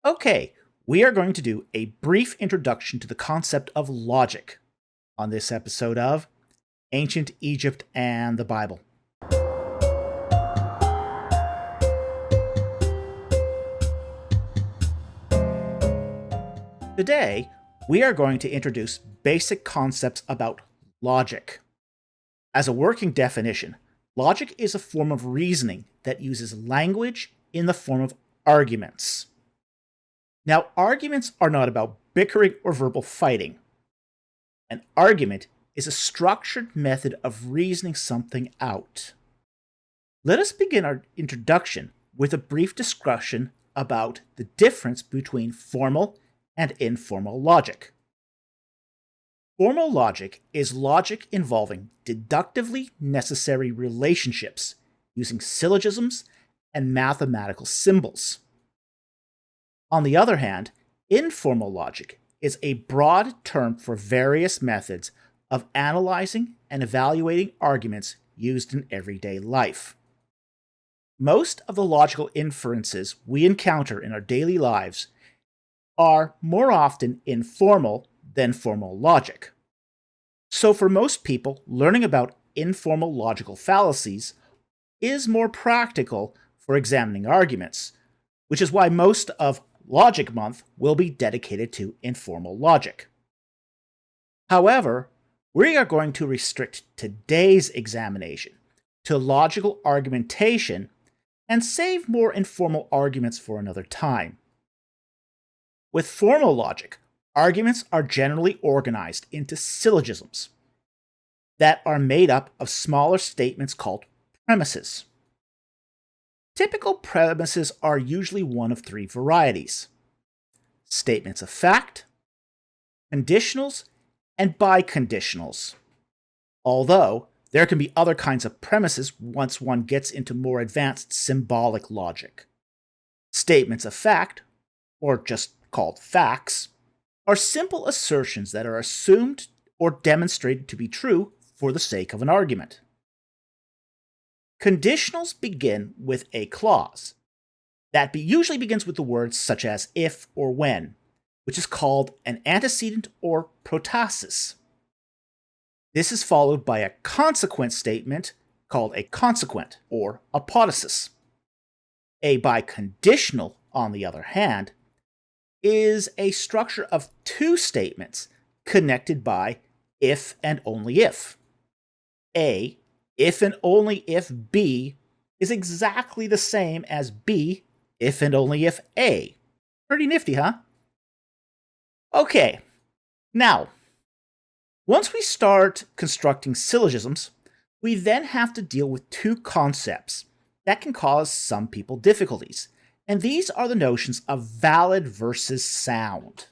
Okay, we are going to do a brief introduction to the concept of logic on this episode of Ancient Egypt and the Bible. Today, we are going to introduce basic concepts about logic. As a working definition, logic is a form of reasoning that uses language in the form of arguments. Now, arguments are not about bickering or verbal fighting. An argument is a structured method of reasoning something out. Let us begin our introduction with a brief discussion about the difference between formal and informal logic. Formal logic is logic involving deductively necessary relationships using syllogisms and mathematical symbols. On the other hand, informal logic is a broad term for various methods of analyzing and evaluating arguments used in everyday life. Most of the logical inferences we encounter in our daily lives are more often informal than formal logic. So for most people, learning about informal logical fallacies is more practical for examining arguments, which is why most of Logic Month will be dedicated to informal logic. However, we are going to restrict today's examination to logical argumentation and save more informal arguments for another time. With formal logic, arguments are generally organized into syllogisms that are made up of smaller statements called premises. Typical premises are usually one of three varieties: statements of fact, conditionals, and biconditionals. Although, there can be other kinds of premises once one gets into more advanced symbolic logic. Statements of fact, or just called facts, are simple assertions that are assumed or demonstrated to be true for the sake of an argument. Conditionals begin with a clause that usually begins with the words such as if or when, which is called an antecedent or protasis. This is followed by a consequent statement called a consequent or apodosis. A biconditional, on the other hand, is a structure of two statements connected by if and only if. A, if and only if B is exactly the same as B if and only if A. Pretty nifty, huh? Okay, now, once we start constructing syllogisms, we then have to deal with two concepts that can cause some people difficulties, and these are the notions of valid versus sound.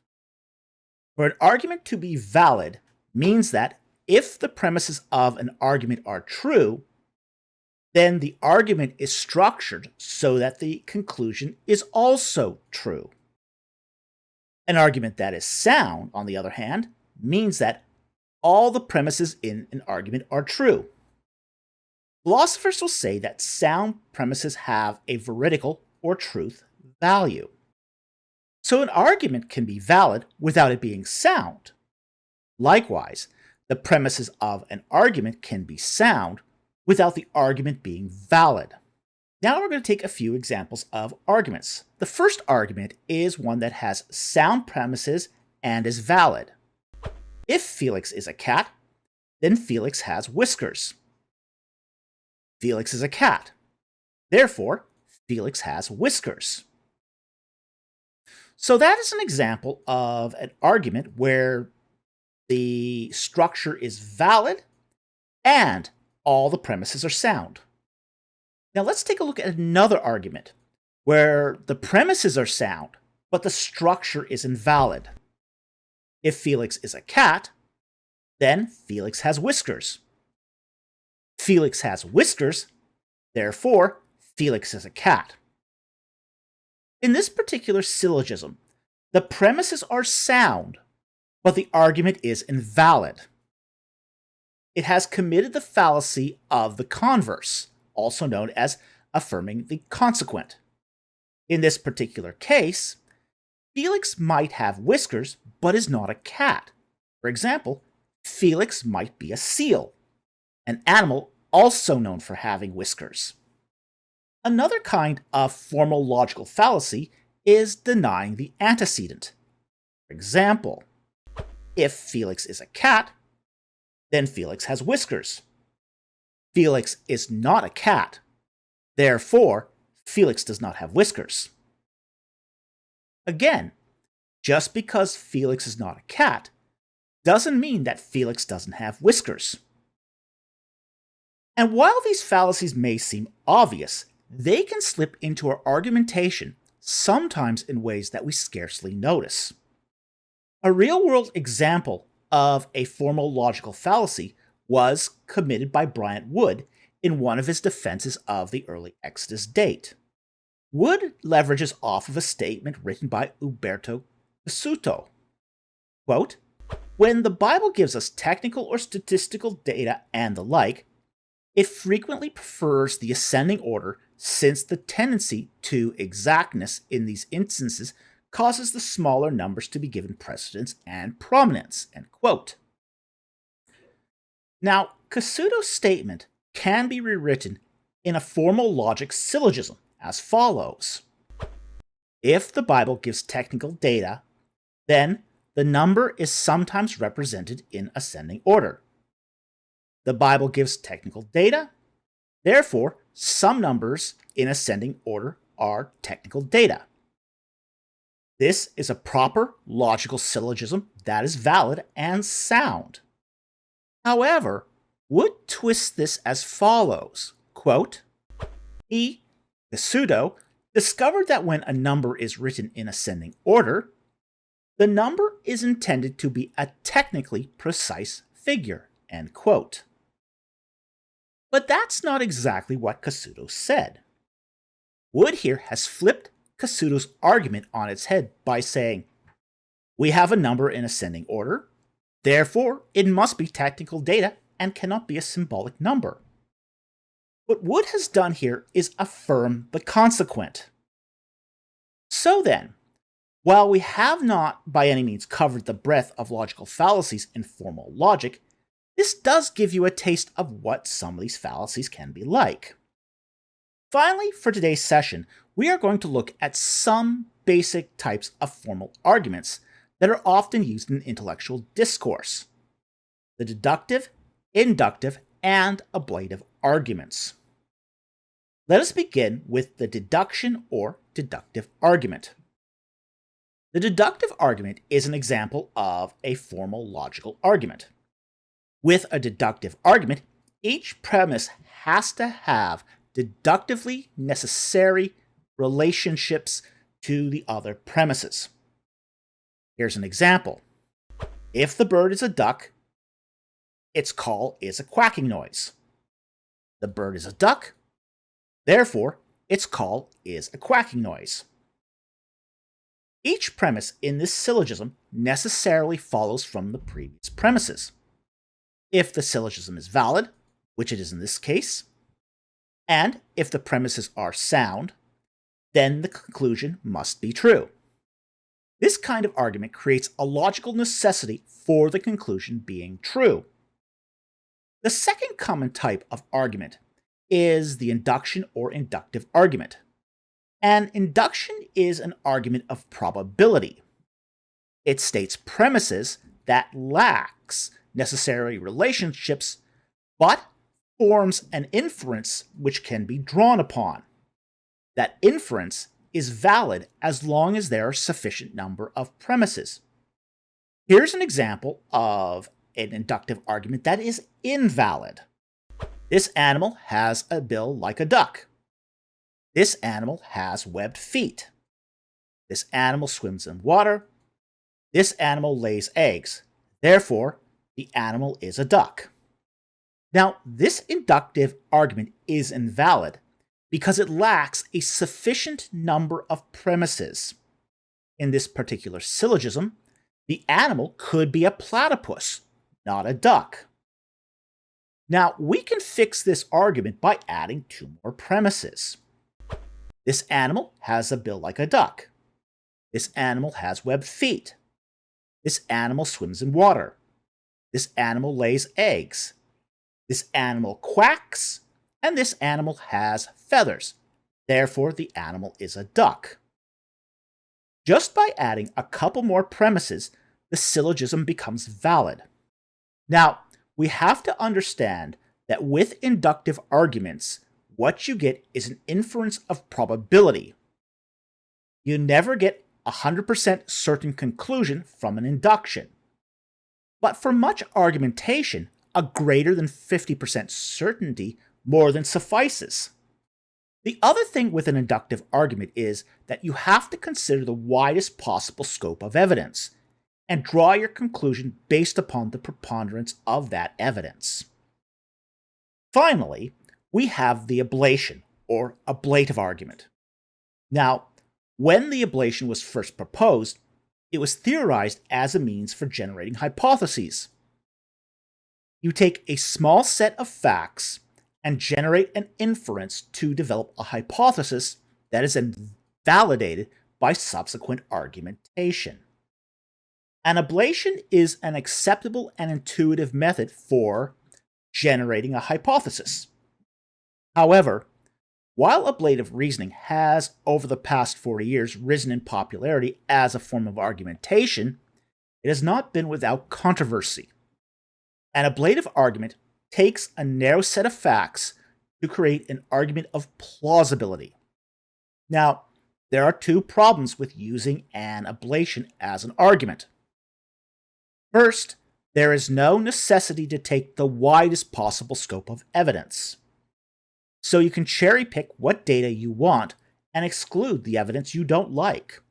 For an argument to be valid means that if the premises of an argument are true, then the argument is structured so that the conclusion is also true. An argument that is sound, on the other hand, means that all the premises in an argument are true. Philosophers will say that sound premises have a veridical or truth value. So an argument can be valid without it being sound. Likewise, the premises of an argument can be sound without the argument being valid. Now we're going to take a few examples of arguments. The first argument is one that has sound premises and is valid. If Felix is a cat, then Felix has whiskers. Felix is a cat. Therefore, Felix has whiskers. So that is an example of an argument where the structure is valid and all the premises are sound. Now let's take a look at another argument where the premises are sound, but the structure is invalid. If Felix is a cat, then Felix has whiskers. Felix has whiskers, therefore Felix is a cat. In this particular syllogism, the premises are sound, but the argument is invalid. It has committed the fallacy of the converse, also known as affirming the consequent. In this particular case, Felix might have whiskers, but is not a cat. For example, Felix might be a seal, an animal also known for having whiskers. Another kind of formal logical fallacy is denying the antecedent. For example, if Felix is a cat, then Felix has whiskers. Felix is not a cat, therefore, Felix does not have whiskers. Again, just because Felix is not a cat doesn't mean that Felix doesn't have whiskers. And while these fallacies may seem obvious, they can slip into our argumentation, sometimes in ways that we scarcely notice. A real-world example of a formal logical fallacy was committed by Bryant Wood in one of his defenses of the early Exodus date. Wood leverages off of a statement written by Umberto Cassuto. Quote, "When the Bible gives us technical or statistical data and the like, it frequently prefers the ascending order since the tendency to exactness in these instances causes the smaller numbers to be given precedence and prominence." End quote. Now, Cassuto's statement can be rewritten in a formal logic syllogism as follows. If the Bible gives technical data, then the number is sometimes represented in ascending order. The Bible gives technical data, therefore, some numbers in ascending order are technical data. This is a proper logical syllogism that is valid and sound. However, Wood twists this as follows. Quote, "He, Cassuto, discovered that when a number is written in ascending order, the number is intended to be a technically precise figure." End quote. But that's not exactly what Cassuto said. Wood here has flipped Cassuto's argument on its head by saying, we have a number in ascending order, therefore it must be technical data and cannot be a symbolic number. What Wood has done here is affirm the consequent. So then, while we have not by any means covered the breadth of logical fallacies in formal logic, this does give you a taste of what some of these fallacies can be like. Finally, for today's session, we are going to look at some basic types of formal arguments that are often used in intellectual discourse: the deductive, inductive, and ablative arguments. Let us begin with the deduction or deductive argument. The deductive argument is an example of a formal logical argument. With a deductive argument, each premise has to have deductively necessary relationships to the other premises. Here's an example. If the bird is a duck, its call is a quacking noise. The bird is a duck, therefore its call is a quacking noise. Each premise in this syllogism necessarily follows from the previous premises. If the syllogism is valid, which it is in this case, and if the premises are sound, then the conclusion must be true. This kind of argument creates a logical necessity for the conclusion being true. The second common type of argument is the induction or inductive argument. An induction is an argument of probability. It states premises that lacks necessary relationships, but forms an inference which can be drawn upon. That inference is valid as long as there are sufficient number of premises. Here's an example of an inductive argument that is invalid. This animal has a bill like a duck. This animal has webbed feet. This animal swims in water. This animal lays eggs. Therefore, the animal is a duck. Now, this inductive argument is invalid because it lacks a sufficient number of premises. In this particular syllogism, the animal could be a platypus, not a duck. Now, we can fix this argument by adding two more premises. This animal has a bill like a duck. This animal has webbed feet. This animal swims in water. This animal lays eggs. This animal quacks. And this animal has feathers. Therefore, the animal is a duck. Just by adding a couple more premises, the syllogism becomes valid. Now, we have to understand that with inductive arguments, what you get is an inference of probability. You never get a 100% certain conclusion from an induction. But for much argumentation, a greater than 50% certainty more than suffices. The other thing with an inductive argument is that you have to consider the widest possible scope of evidence and draw your conclusion based upon the preponderance of that evidence. Finally, we have the ablation, or ablative argument. Now, when the ablation was first proposed, it was theorized as a means for generating hypotheses. You take a small set of facts and generate an inference to develop a hypothesis that is then validated by subsequent argumentation. An ablation is an acceptable and intuitive method for generating a hypothesis. However, while ablative reasoning has, over the past 40 years, risen in popularity as a form of argumentation, it has not been without controversy. An ablative argument takes a narrow set of facts to create an argument of plausibility. Now, there are two problems with using an ablation as an argument. First, there is no necessity to take the widest possible scope of evidence. So you can cherry pick what data you want and exclude the evidence you don't like.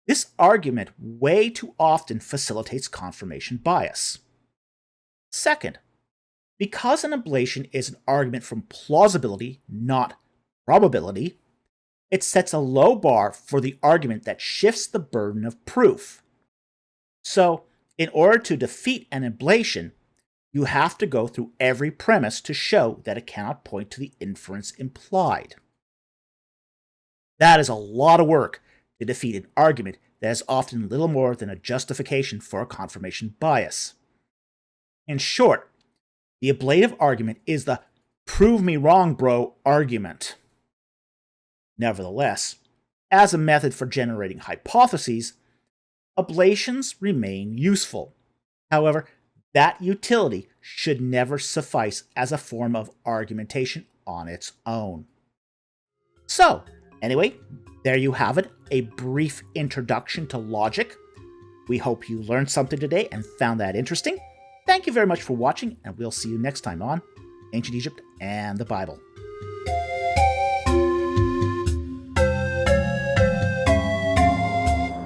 This argument way too often facilitates confirmation bias. Second, because an ablation is an argument from plausibility, not probability, it sets a low bar for the argument that shifts the burden of proof. So, in order to defeat an ablation, you have to go through every premise to show that it cannot point to the inference implied. That is a lot of work to defeat an argument that is often little more than a justification for a confirmation bias. In short, the ablative argument is the prove me wrong, bro argument. Nevertheless, as a method for generating hypotheses, ablations remain useful. However, that utility should never suffice as a form of argumentation on its own. So, anyway, there you have it, a brief introduction to logic. We hope you learned something today and found that interesting. Thank you very much for watching, and we'll see you next time on Ancient Egypt and the Bible.